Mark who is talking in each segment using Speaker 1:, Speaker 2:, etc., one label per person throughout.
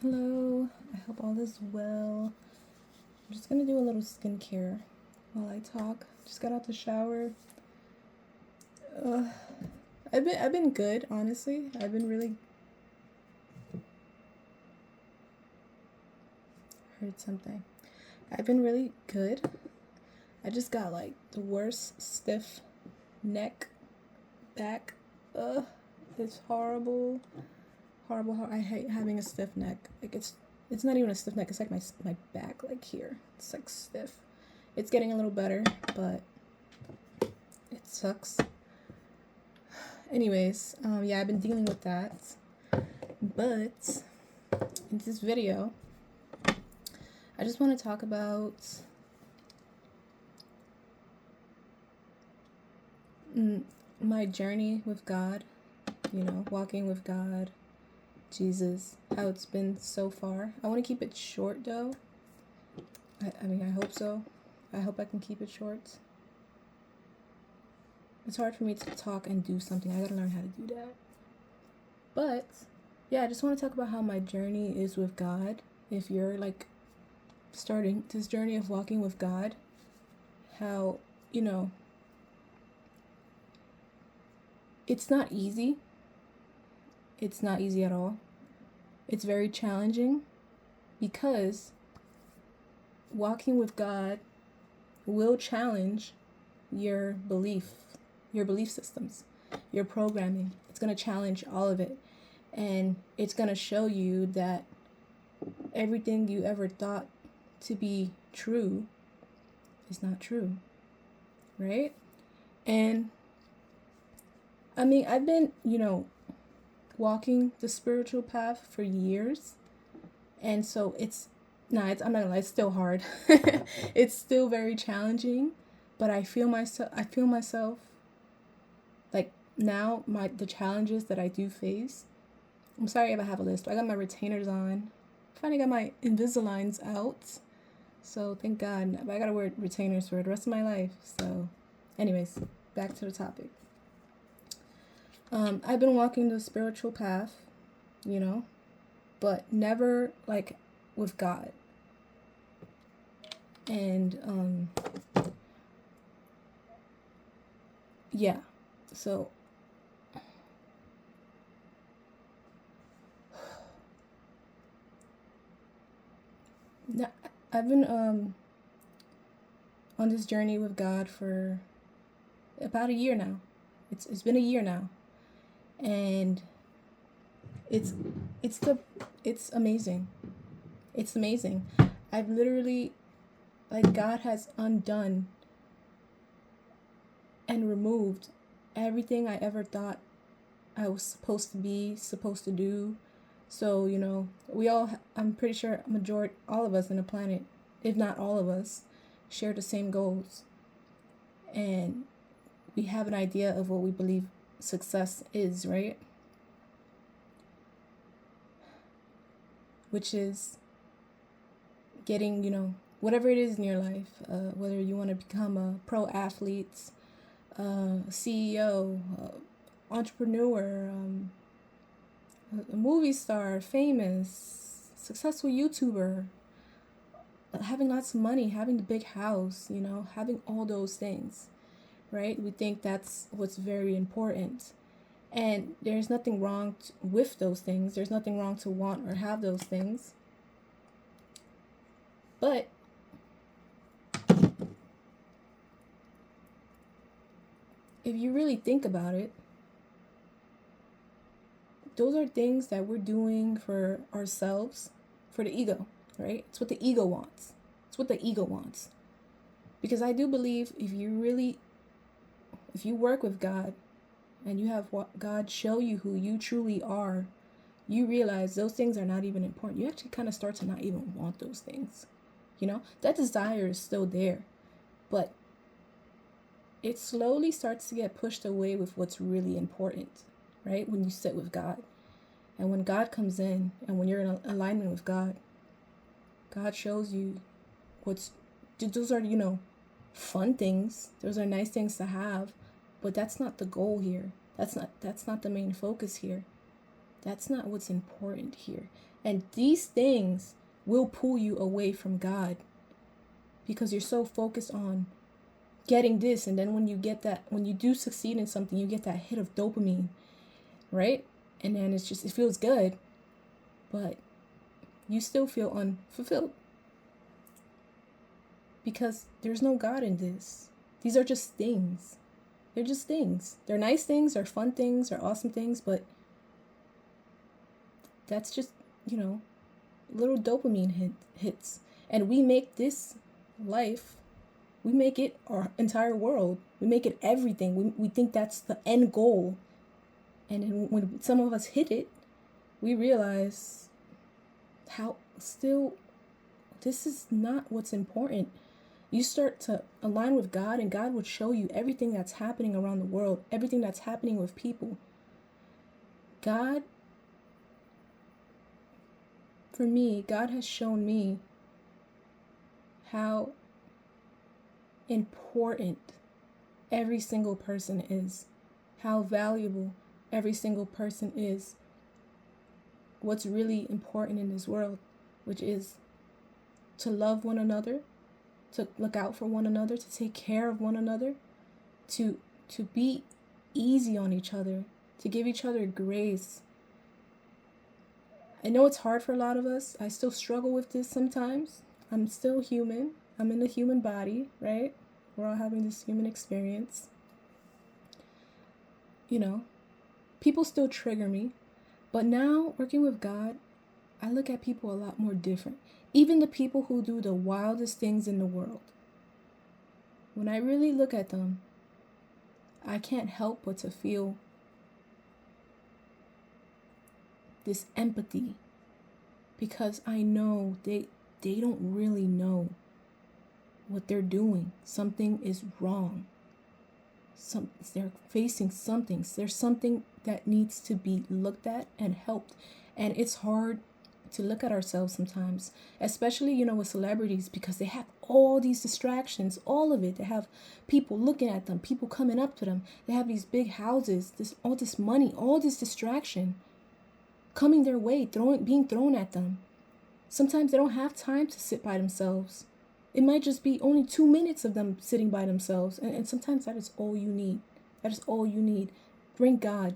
Speaker 1: Hello, I hope all is well. I'm just gonna do a little skincare while I talk. Just got out the shower. Uh, I've been good, honestly. I've been really heard something. I've been really good. I just got like the worst stiff neck, back. Ugh, it's horrible, horrible. I hate having a stiff neck. Like it's not even a stiff neck. It's like my back, like here. It's like stiff. It's getting a little better, but it sucks. Anyways, yeah, I've been dealing with that. But in this video, I just want to talk about my journey with God, walking with God, Jesus, how it's been so far. I want to keep it short though. I hope so. I hope I can keep it short. It's hard for me to talk and do something. I gotta learn how to do that. But yeah, I just want to talk about how my journey is with God. If you're like starting this journey of walking with God, how, it's not easy. It's not easy at all. It's very challenging because walking with God will challenge your belief systems, your programming. It's going to challenge all of it. And it's going to show you that everything you ever thought to be true is not true. Right? And I've been, walking the spiritual path for years. And so I'm not gonna lie, it's still hard. It's still very challenging, but I feel myself like now the challenges that I do face. I'm sorry if I have a list. I got my retainers on. Finally got my Invisaligns out. So thank God. But I gotta wear retainers for the rest of my life. So anyways, back to the topic. I've been walking the spiritual path, but never like with God. And yeah, so I've been on this journey with God for about a year now. It's been a year now, and it's it's amazing. It's amazing. I've literally, like, God has undone and removed everything I ever thought I was supposed to do. So, I'm pretty sure all of us on the planet, if not all of us, share the same goals. And we have an idea of what we believe success is, right? Which is getting, whatever it is in your life, whether you want to become a pro athlete, a CEO, entrepreneur, a movie star, famous, successful YouTuber, having lots of money, having the big house, having all those things, right? We think that's what's very important. And there's nothing wrong with those things. There's nothing wrong to want or have those things. But if you really think about it, those are things that we're doing for ourselves, for the ego, right? It's what the ego wants. It's what the ego wants. Because I do believe if you work with God and you have God show you who you truly are, you realize those things are not even important. You actually kind of start to not even want those things. That desire is still there, but it slowly starts to get pushed away with what's really important, right? When you sit with God. And when God comes in and when you're in alignment with God, God shows you those are, fun things. Those are nice things to have, but that's not the goal here. That's not the main focus here. That's not what's important here. And these things will pull you away from God because you're so focused on getting this. And then when you get that, when you do succeed in something, you get that hit of dopamine, right? And then it feels good, but you still feel unfulfilled because there's no God in this. These are just things. They're just things. They're nice things, they're fun things, they're awesome things, but that's just, little dopamine hits. And we make this life, we make it our entire world. We make it everything. We think that's the end goal. And then when some of us hit it, we realize how still this is not what's important. You start to align with God, and God would show you everything that's happening around the world, everything that's happening with people. God, for me, God has shown me how important every single person is, how valuable every single person is, what's really important in this world, which is to love one another, to look out for one another, to take care of one another, to be easy on each other, to give each other grace. I know it's hard for a lot of us. I still struggle with this sometimes. I'm still human. I'm in a human body, right? We're all having this human experience. People still trigger me. But now, working with God, I look at people a lot more different. Even the people who do the wildest things in the world. When I really look at them, I can't help but to feel this empathy, because I know they don't really know what they're doing. Something is wrong. They're facing something. There's something that needs to be looked at and helped. And it's hard to look at ourselves sometimes, especially, with celebrities, because they have all these distractions, all of it. They have people looking at them, people coming up to them. They have these big houses, all this money, all this distraction coming their way, being thrown at them. Sometimes they don't have time to sit by themselves. It might just be only 2 minutes of them sitting by themselves. And sometimes that is all you need. That is all you need. Bring God.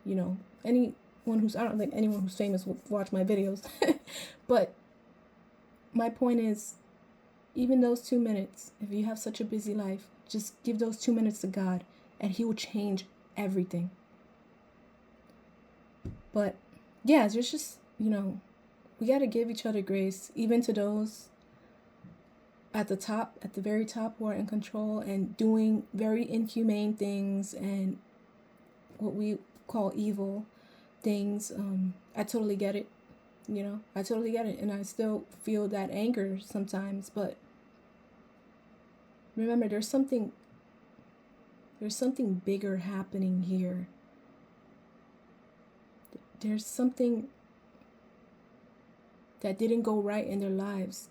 Speaker 1: I don't think anyone who's famous will watch my videos. But my point is, even those 2 minutes, if you have such a busy life, just give those 2 minutes to God and He will change everything. But yeah, there's just, we got to give each other grace, even to those at the very top who are in control and doing very inhumane things and what we call evil things. I totally get it. I totally get it. And I still feel that anger sometimes. But remember, there's something bigger happening here. There's something that didn't go right in their lives.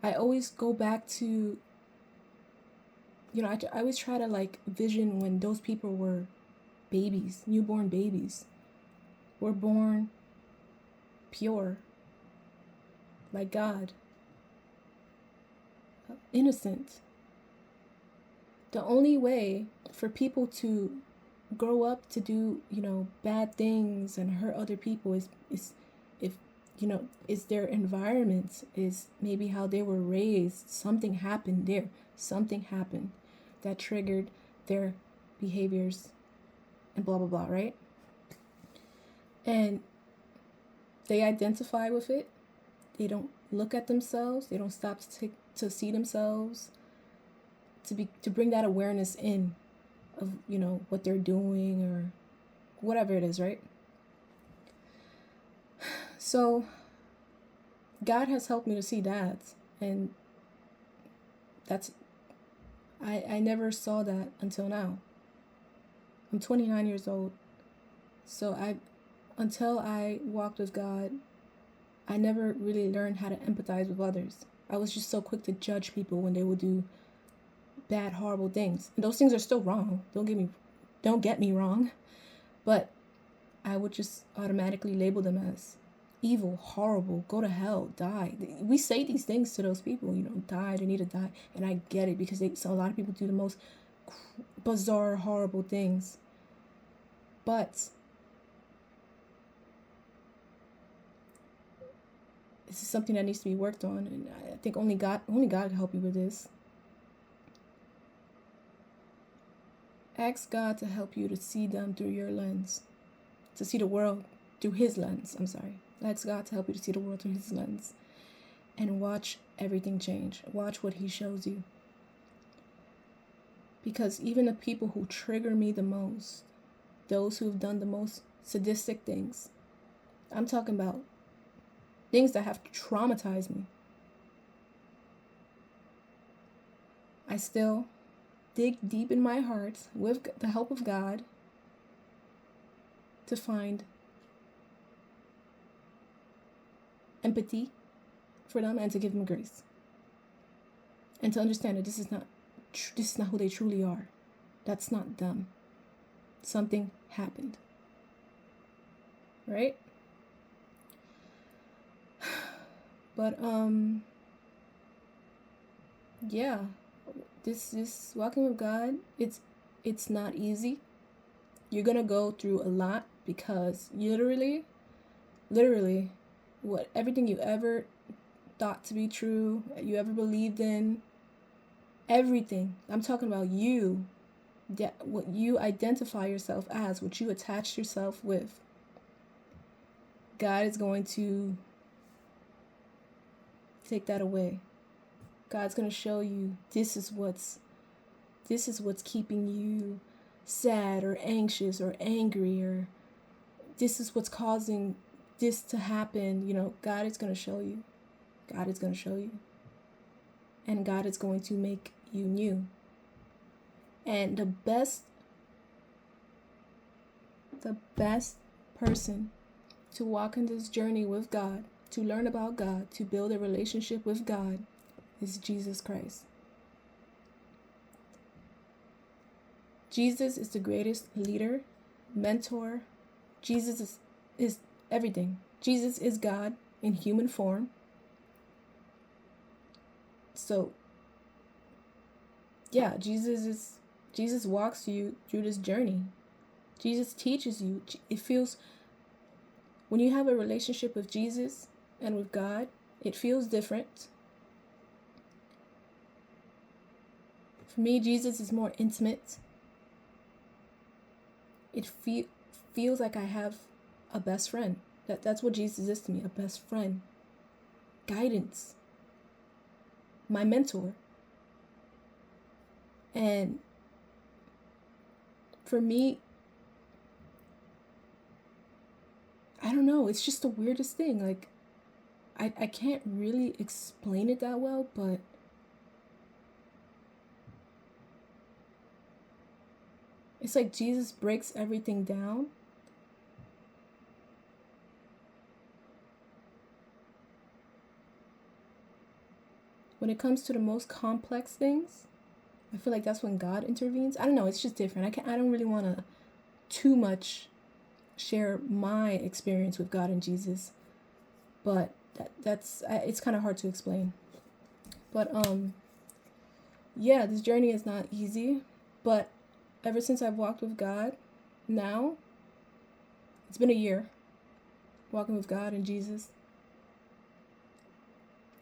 Speaker 1: I always go back to, I always try to vision when those people were babies, newborn babies, were born pure, like God, innocent. The only way for people to grow up to do, bad things and hurt other people is if, is their environment, is maybe how they were raised. Something happened there. Something happened that triggered their behaviors and blah, blah, blah, right? And they identify with it. They don't look at themselves. They don't stop to see themselves, to bring that awareness in of, what they're doing or whatever it is, right? So God has helped me to see that. And I never saw that until now. I'm 29 years old. So until I walked with God, I never really learned how to empathize with others. I was just so quick to judge people when they would do bad, horrible things. And those things are still wrong. Don't get me wrong. But I would just automatically label them as evil, horrible, go to hell, die. We say these things to those people, die, they need to die. And I get it, because so a lot of people do the most bizarre, horrible things. But this is something that needs to be worked on, and I think only God can help you with this. Ask God to help you to see them through your lens, to see the world through his lens. Ask God to help you to see the world through his lens, and watch everything change. Watch what he shows you. Because even the people who trigger me the most, those who have done the most sadistic things, I'm talking about things that have traumatized me, I still dig deep in my heart with the help of God to find empathy for them and to give them grace, and to understand that this is not who they truly are. That's not them. Something happened, right? But yeah, this walking with God, it's not easy. You're gonna go through a lot, because literally what everything you ever thought to be true, you ever believed in, everything, I'm talking about you, what you identify yourself as, what you attach yourself with, God is going to take that away. God's going to show you this is what's keeping you sad or anxious or angry, or this is what's causing this to happen. God is going to show you. God is going to show you. And God is going to make you new. And the best person to walk in this journey with God, to learn about God, to build a relationship with God, is Jesus Christ. Jesus is the greatest leader, mentor. Jesus is everything. Jesus is God in human form. So, yeah, Jesus walks you through this journey. Jesus teaches you. It feels, when you have a relationship with Jesus and with God, it feels different. For me, Jesus is more intimate. It feels like I have a best friend. That's what Jesus is to me, a best friend. Guidance. My mentor. And for me, I don't know, it's just the weirdest thing. Like, I can't really explain it that well, but it's like Jesus breaks everything down. When it comes to the most complex things, I feel like that's when God intervenes. I don't know, it's just different. I don't really want to too much share my experience with God and Jesus, but it's kind of hard to explain. But yeah, this journey is not easy, but ever since I've walked with God, now it's been a year walking with God and Jesus,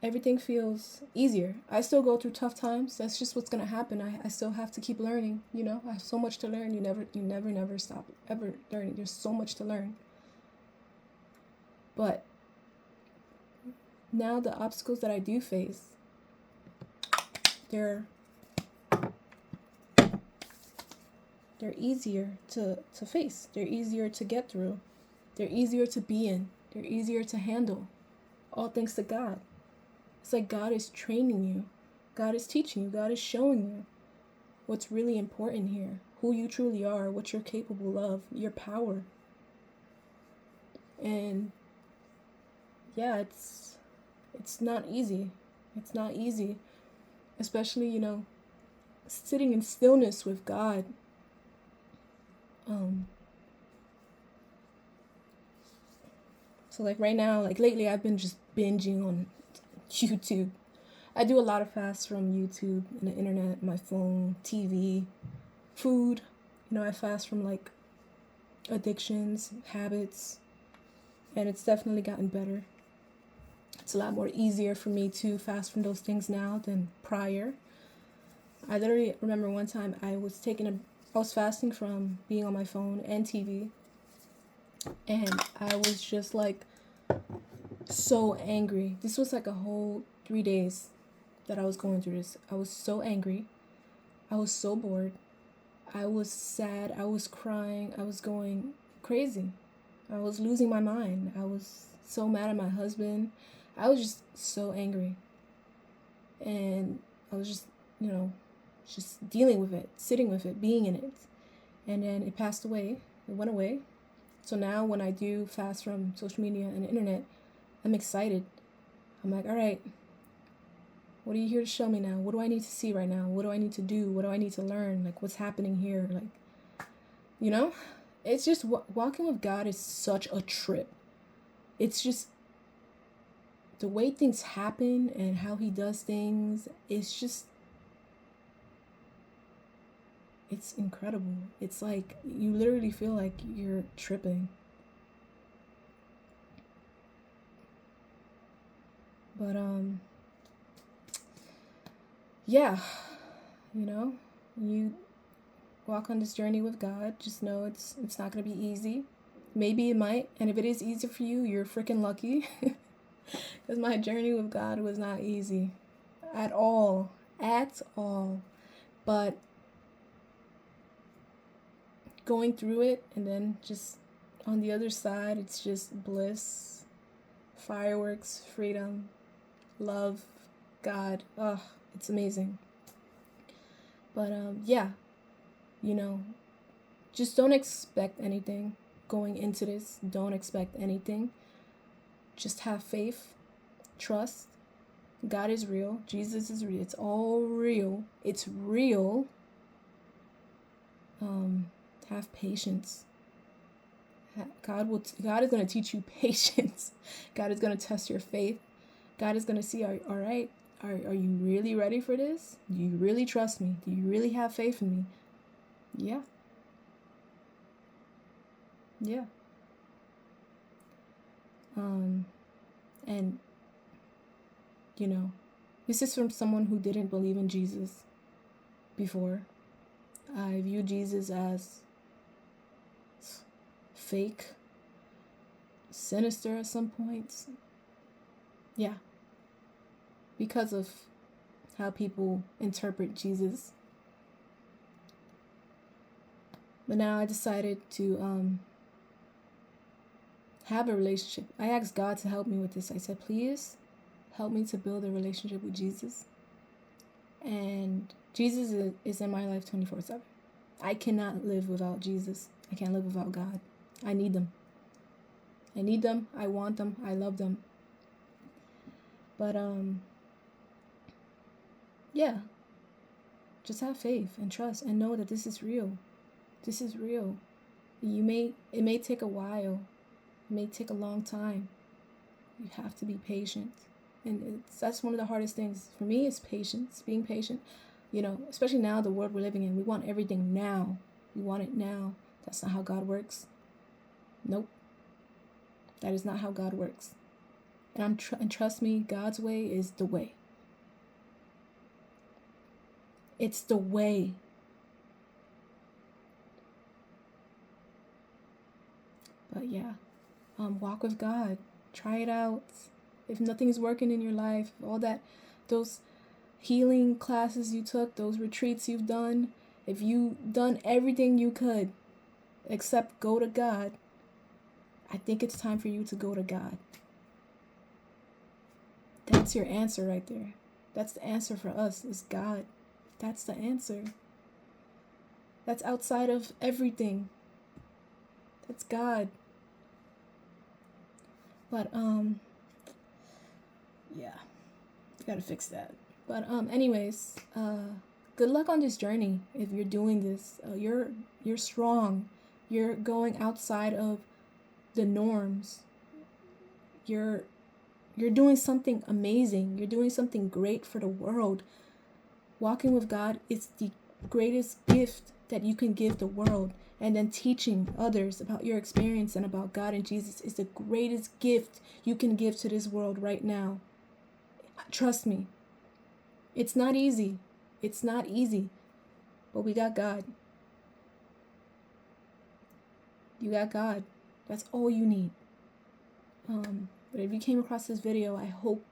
Speaker 1: everything feels easier. I still go through tough times. That's just what's gonna happen. I still have to keep learning. I have so much to learn. You never stop ever learning. There's so much to learn. But now the obstacles that I do face, they're easier to face. They're easier to get through. They're easier to be in. They're easier to handle. All thanks to God. It's like God is training you. God is teaching you. God is showing you what's really important here, who you truly are, what you're capable of, your power. And yeah, it's not easy. It's not easy, especially, sitting in stillness with God. So like right now, like lately, I've been just binging on YouTube. I do a lot of fasts from YouTube and the internet, my phone, TV, food. I fast from like addictions, habits, and it's definitely gotten better. It's a lot more easier for me to fast from those things now than prior. I literally remember one time I was fasting from being on my phone and TV, and I was just like so angry. This was like a whole 3 days that I was going through this. I was so angry. I was so bored. I was sad. I was crying. I was going crazy. I was losing my mind. I was so mad at my husband. I was just so angry. And I was just dealing with it, sitting with it, being in it. And then it passed away. It went away. So now when I do fast from social media and the internet, I'm excited. I'm like, all right, what are you here to show me now? What do I need to see right now? What do I need to do? What do I need to learn? Like, what's happening here? Like, it's just walking with God is such a trip. It's just the way things happen and how he does things. It's incredible. It's like you literally feel like you're tripping. But yeah, you walk on this journey with God. Just know it's not going to be easy. Maybe it might, and if it is easy for you, you're freaking lucky. Because my journey with God was not easy at all. But going through it, and then just on the other side, it's just bliss, fireworks, freedom, love, God. Oh, it's amazing. But yeah, just don't expect anything going into this. Don't expect anything. Just have faith, trust. God is real. Jesus is real. It's all real. It's real. Have patience. God is going to teach you patience. God is going to test your faith. God is going to see, all right, are you really ready for this? Do you really trust me? Do you really have faith in me? Yeah. Yeah. And this is from someone who didn't believe in Jesus before. I view Jesus as fake, sinister at some points. Yeah. Because of how people interpret Jesus. But now I decided to have a relationship. I asked God to help me with this. I said, please help me to build a relationship with Jesus. And Jesus is in my life 24/7. I cannot live without Jesus. I can't live without God. I need them. I want them. I love them. But yeah. Just have faith and trust and know that this is real. This is real. It may take a while. It may take a long time. You have to be patient. And that's one of the hardest things. For me, it's patience, being patient. Especially now, the world we're living in, we want everything now. We want it now. That's not how God works. Nope. That is not how God works. And trust me, God's way is the way. It's the way. But yeah, walk with God. Try it out. If nothing's working in your life, those healing classes you took, those retreats you've done, if you've done everything you could except go to God, I think it's time for you to go to God. That's your answer right there. That's the answer for us, is God. That's the answer. That's outside of everything. That's God. But yeah, gotta fix that. But anyways, good luck on this journey. If you're doing this, you're strong. You're going outside of the norms. you're doing something amazing. You're doing something great for the world. Walking with God is the greatest gift that you can give the world. And then teaching others about your experience and about God and Jesus is the greatest gift you can give to this world right now. Trust me. It's not easy. It's not easy. But we got God. You got God. That's all you need. But if you came across this video, I hope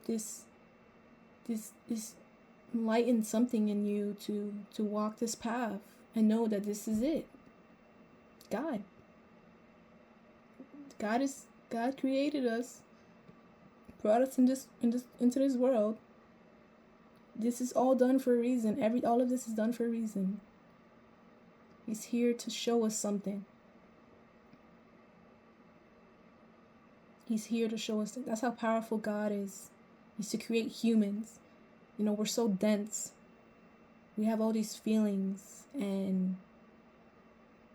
Speaker 1: this enlightens something in you to walk this path and know that this is it. God created us, brought us into this world. This is all done for a reason. All of this is done for a reason. He's here to show us something. He's here to show us that. That's how powerful God is. He's to create humans. You know, we're so dense. We have all these feelings and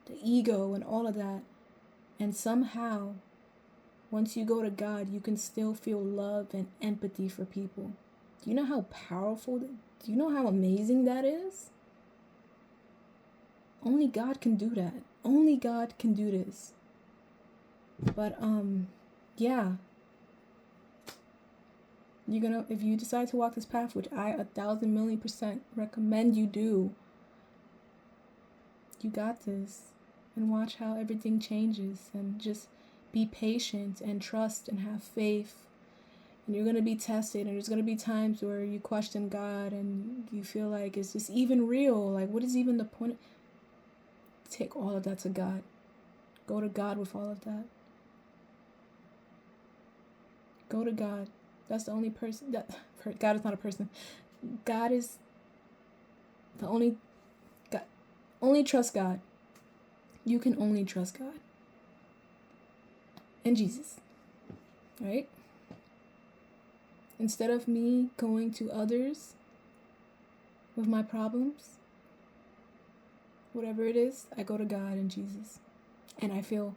Speaker 1: the ego and all of that. And somehow, once you go to God, you can still feel love and empathy for people. Do you know how powerful, do you know how amazing that is? Only God can do that. Only God can do this. But, yeah. You're gonna, if you decide to walk this path, which I 1,000,000,000% recommend you do, you got this. And watch how everything changes. And just be patient and trust and have faith. And you're gonna be tested, and there's gonna be times where you question God and you feel like, is this even real? Like, what is even the point? Take all of that to God. Go to God with all of that. Go to God. That's the only person that God is not a person. God is the only God. Only trust God. You can only trust God. And Jesus. Right? Instead of me going to others with my problems, whatever it is, I go to God and Jesus. And I feel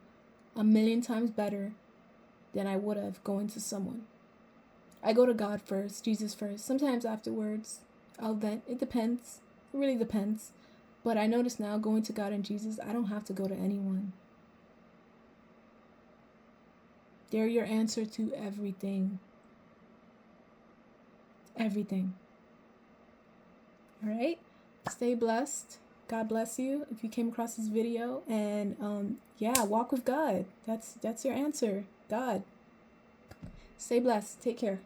Speaker 1: 1,000,000 times better than I would have going to someone. I go to God first, Jesus first. Sometimes afterwards, I'll vent. It depends. It really depends. But I notice now, going to God and Jesus, I don't have to go to anyone. They're your answer to everything. Everything. All right? Stay blessed. God bless you if you came across this video. And yeah, walk with God. That's your answer. God. Stay blessed. Take care.